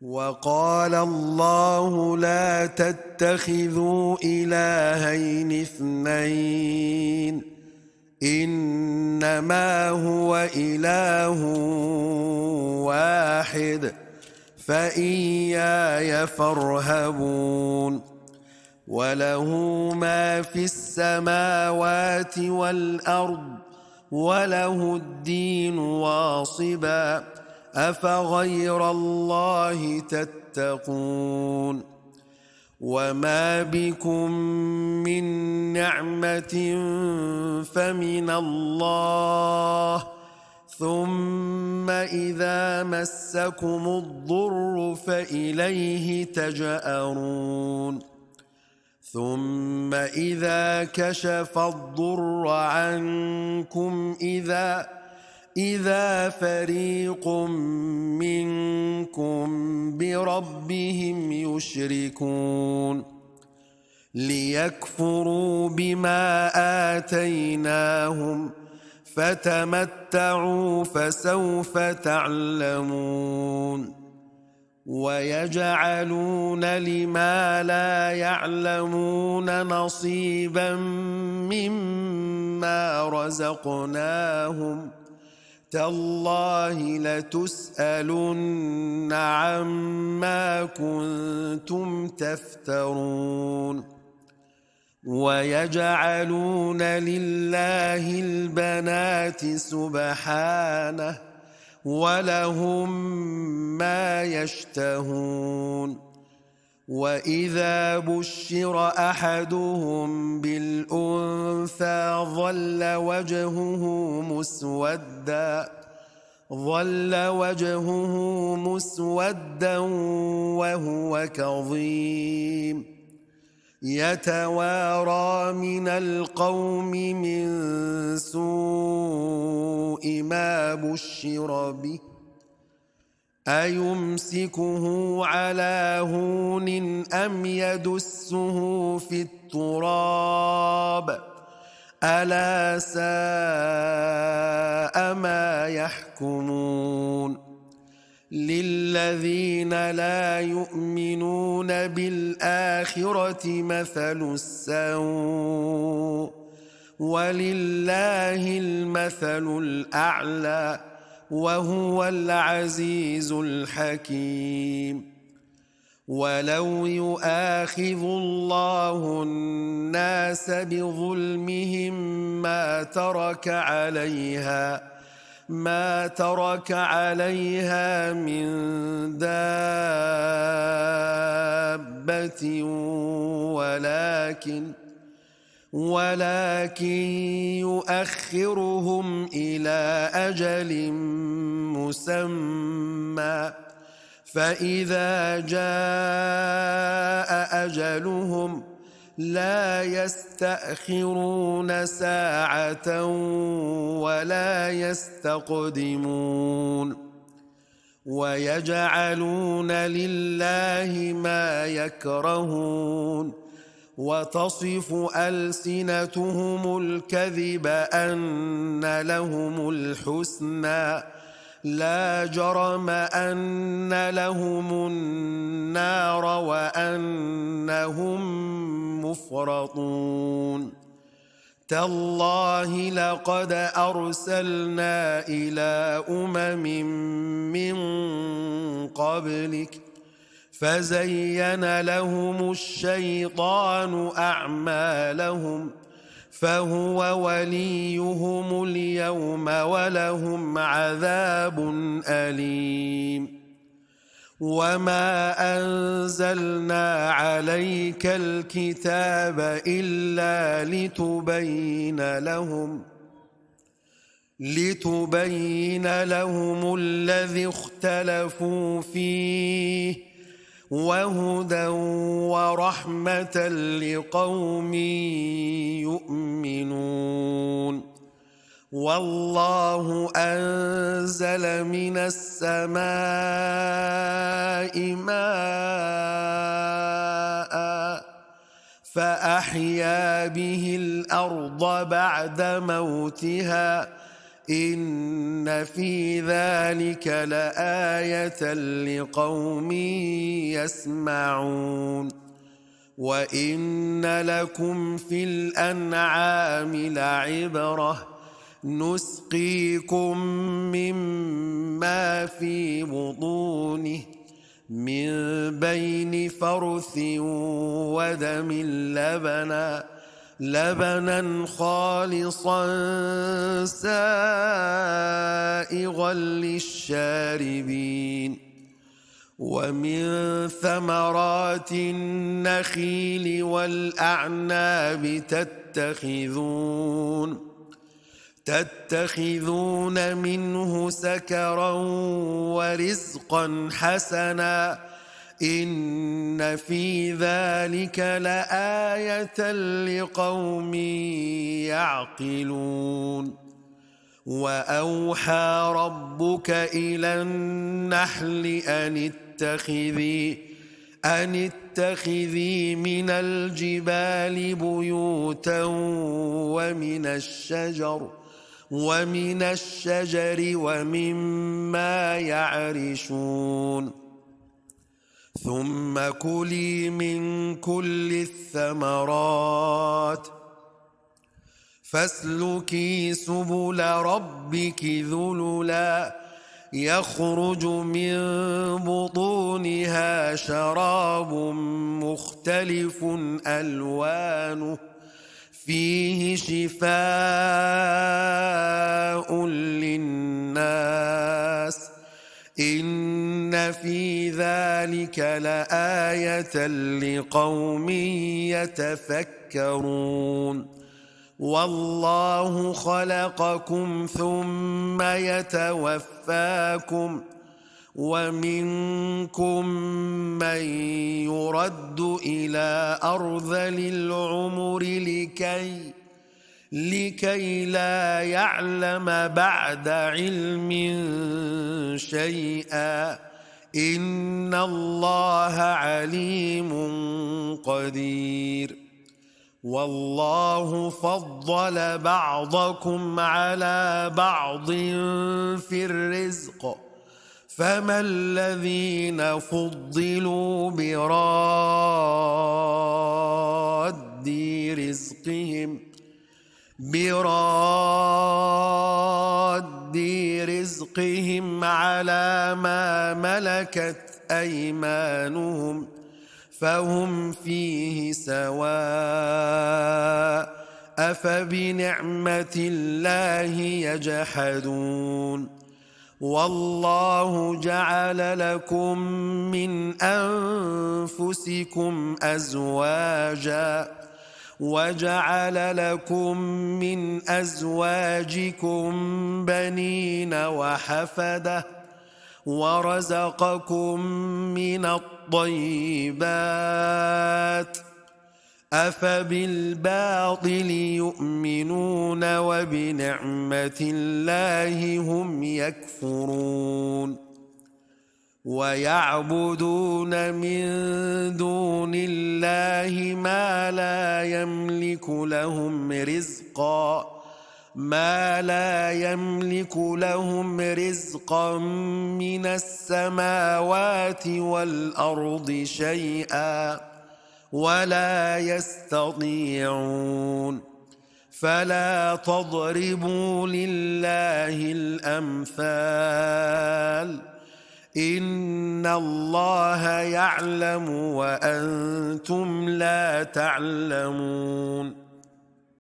وقال الله لا تتخذوا إلهين اثنين إنما هو إله واحد فإياي فارهبون وله ما في السماوات والأرض وله الدين واصبا أفغير الله تتقون وما بكم من نعمة فمن الله ثم إذا مسكم الضر فإليه تجأرون ثم إذا كشف الضر عنكم إذا فريق منكم بربهم يشركون ليكفروا بما آتيناهم فتمتعوا فسوف تعلمون ويجعلون لما لا يعلمون نصيبا مما رزقناهم تالله لتسألن عما كنتم تفترون ويجعلون لله البنات سبحانه ولهم ما يشتهون وإذا بشر أحدهم بالأنثى ظل وجهه مسودا وهو كظيم يتوارى من القوم من سوء ما بشر به أيمسكه على هون أم يدسه في التراب ألا ساء ما يحكمون للذين لا يؤمنون بالآخرة مثل السوء ولله المثل الأعلى وهو العزيز الحكيم ولو يؤاخذ الله الناس بظلمهم ما ترك عليها من دابة ولكن يؤخرهم إلى أجل مسمى فإذا جاء أجلهم لا يستأخرون ساعة ولا يستقدمون ويجعلون لله ما يكرهون وتصف ألسنتهم الكذب أن لهم الحسنى لا جرم أن لهم النار وأنهم مفرطون تالله لقد أرسلنا إلى من قبلك فزين لهم الشيطان أعمالهم فهو وليهم اليوم ولهم عذاب أليم وما أنزلنا عليك الكتاب إلا لتبين لهم الذي اختلفوا فيه وهدى ورحمة لقوم يؤمنون والله أنزل من السماء ماء فأحيا به الأرض بعد موتها إن في ذلك لآية لقوم يسمعون وإن لكم في الأنعام لعبرة نسقيكم مما في بطونه من بين فرث ودم لبنا خالصا سائغا للشاربين ومن ثمرات النخيل والأعناب تتخذون منه سكرا ورزقا حسنا إن في ذلك لآية لقوم يعقلون وأوحى ربك إلى النحل أن اتخذي من الجبال بيوتا ومن الشجر ومما يعرشون ثم كلي من كل الثمرات فاسلكي سبل ربك ذللا يخرج من بطونها شراب مختلف ألوانه فيه شفاء للناس إن في ذلك لآية لقوم يتفكرون والله خلقكم ثم يتوفاكم ومنكم من يرد إلى أرذل العمر لكي لا يعلم بعد علم شيئا إن الله عليم قدير والله فضل بعضكم على بعض في الرزق فما الذين فضلوا براد رزقهم على ما ملكت أيمانهم فهم فيه سواء أفبنعمة الله يجحدون والله جعل لكم من أنفسكم أزواجا وجعل لكم من أزواجكم بنين وحفدة ورزقكم من الطيبات أفبالباطل يؤمنون وبنعمة الله هم يكفرون ويعبدون من دون الله ما لا يملك لهم رزقا من السماوات والأرض شيئا ولا يستطيعون فلا تضربوا لله الأمثال إن الله يعلم وأنتم لا تعلمون